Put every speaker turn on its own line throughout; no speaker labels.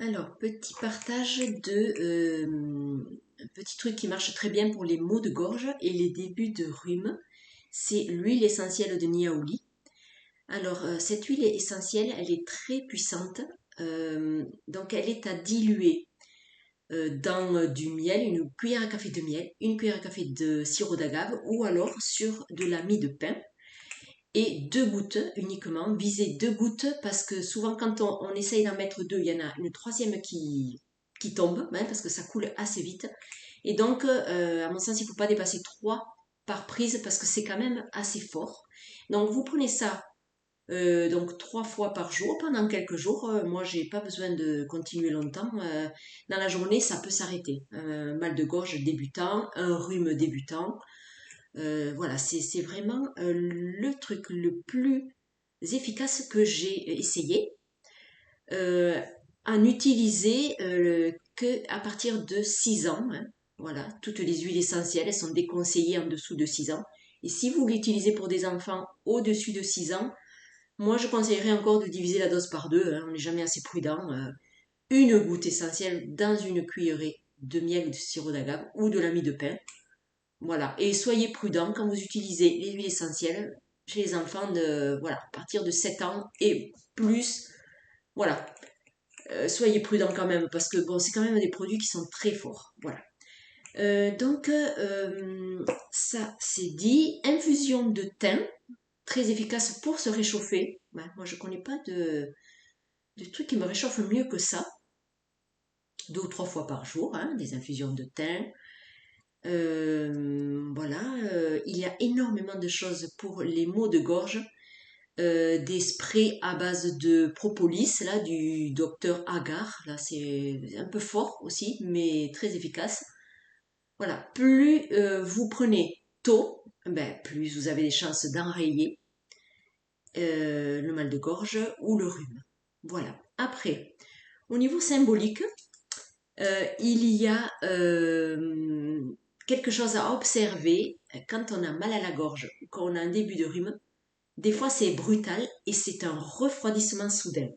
Alors, petit partage de un petit truc qui marche très bien pour les maux de gorge et les débuts de rhume, c'est l'huile essentielle de Niaouli. Alors, cette huile essentielle, elle est très puissante, donc elle est à diluer dans du miel, une cuillère à café de miel, une cuillère à café de sirop d'agave ou alors sur de la mie de pain et 2 gouttes uniquement. Visez 2 gouttes parce que souvent quand on essaye d'en mettre deux, il y en a une troisième qui tombe, hein, parce que ça coule assez vite. Et donc, à mon sens, il ne faut pas dépasser 3 par prise parce que c'est quand même assez fort. Donc, vous prenez ça donc 3 fois par jour pendant quelques jours. Moi, j'ai pas besoin de continuer longtemps. Dans la journée, ça peut s'arrêter. Un mal de gorge débutant, un rhume débutant, voilà, c'est vraiment le truc le plus efficace que j'ai essayé. À n'utiliser que à partir de 6 ans, hein. Voilà, toutes les huiles essentielles elles sont déconseillées en dessous de 6 ans. Et si vous l'utilisez pour des enfants au-dessus de 6 ans, moi je conseillerais encore de diviser la dose par deux, hein, on n'est jamais assez prudent. 1 goutte essentielle dans une cuillerée de miel ou de sirop d'agave ou de la mie de pain. Voilà. Et soyez prudents quand vous utilisez les huiles essentielles chez les enfants de, voilà, à partir de 7 ans et plus. Voilà. Soyez prudents quand même parce que bon, c'est quand même des produits qui sont très forts. Voilà. Donc, ça c'est dit. Infusion de thym, très efficace pour se réchauffer. Ouais, moi, je connais pas de truc qui me réchauffe mieux que ça. 2 ou 3 fois par jour, hein, des infusions de thym. Voilà, il y a énormément de choses pour les maux de gorge. Des sprays à base de propolis, là, du docteur Agar. Là, c'est un peu fort aussi, mais très efficace. Voilà, plus vous prenez tôt, ben, plus vous avez des chances d'enrayer le mal de gorge ou le rhume. Voilà. Après, au niveau symbolique, il y a quelque chose à observer quand on a mal à la gorge ou quand on a un début de rhume. Des fois, c'est brutal et c'est un refroidissement soudain.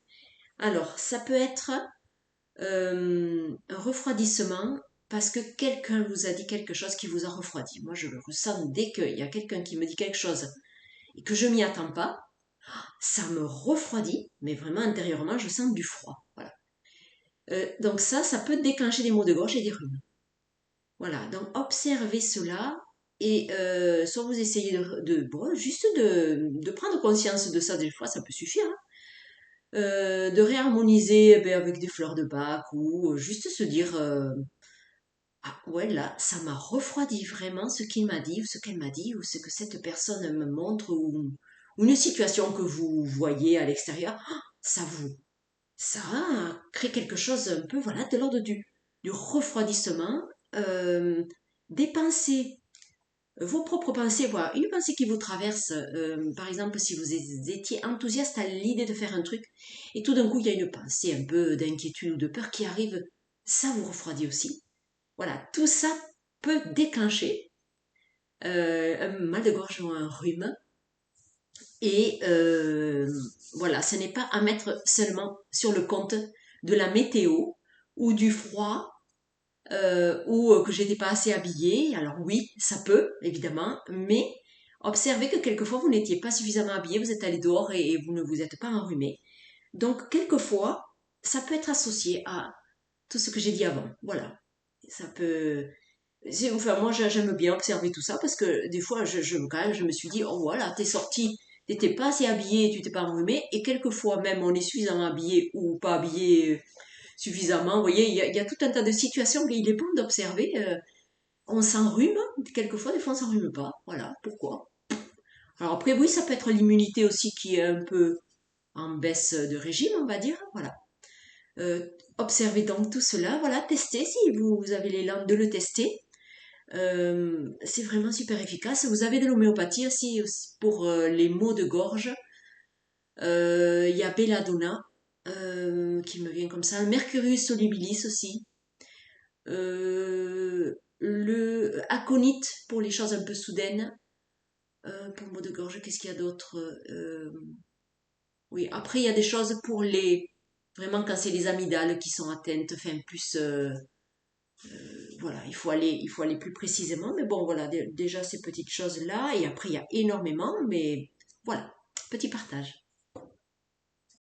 Alors, ça peut être un refroidissement parce que quelqu'un vous a dit quelque chose qui vous a refroidi. Moi, je le ressens dès qu'il y a quelqu'un qui me dit quelque chose et que je m'y attends pas, ça me refroidit, mais vraiment intérieurement, je sens du froid. Voilà. Donc ça peut déclencher des maux de gorge et des rhumes. Voilà, donc observez cela et soit vous essayez bon, juste de prendre conscience de ça des fois, ça peut suffire, hein. De réharmoniser avec des fleurs de Bach ou juste se dire ah ouais là ça m'a refroidi vraiment ce qu'il m'a dit ou ce qu'elle m'a dit ou ce que cette personne me montre ou une situation que vous voyez à l'extérieur. Ah, ça crée quelque chose un peu voilà de l'ordre du refroidissement. Des pensées, vos propres pensées, voilà, une pensée qui vous traverse, par exemple si vous étiez enthousiaste à l'idée de faire un truc et tout d'un coup il y a une pensée un peu d'inquiétude ou de peur qui arrive, ça vous refroidit aussi. Voilà, tout ça peut déclencher un mal de gorge ou un rhume. Et voilà, ce n'est pas à mettre seulement sur le compte de la météo ou du froid ou que j'étais pas assez habillée. Alors oui, ça peut, évidemment, mais observez que quelquefois vous n'étiez pas suffisamment habillé, vous êtes allé dehors et vous ne vous êtes pas enrhumé. Donc quelquefois, ça peut être associé à tout ce que j'ai dit avant. Voilà, ça peut. Enfin, moi, j'aime bien observer tout ça parce que des fois, quand même, je me suis dit, oh voilà, t'es sorti, t'étais pas assez habillé, tu t'es pas enrhumé, et quelquefois même, on est suffisamment habillé ou pas habillé suffisamment. Vous voyez, il y a tout un tas de situations qu'il est bon d'observer. On s'enrhume, quelquefois, des fois, on s'enrhume pas. Voilà, pourquoi? Alors après, oui, ça peut être l'immunité aussi qui est un peu en baisse de régime, on va dire. Voilà. Observez donc tout cela. Voilà, testez si vous avez l'élan de le tester. C'est vraiment super efficace. Vous avez de l'homéopathie aussi pour les maux de gorge. Il y a Belladonna qui me vient comme ça. Mercurius solubilis aussi. Le aconite pour les choses un peu soudaines. Pour maux de gorge, qu'est-ce qu'il y a d'autre? Oui, après il y a des choses pour les Vraiment, quand c'est les amygdales qui sont atteintes, enfin plus, voilà, il faut aller plus précisément. Mais bon, voilà, déjà ces petites choses-là. Et après, il y a énormément, mais voilà, petit partage.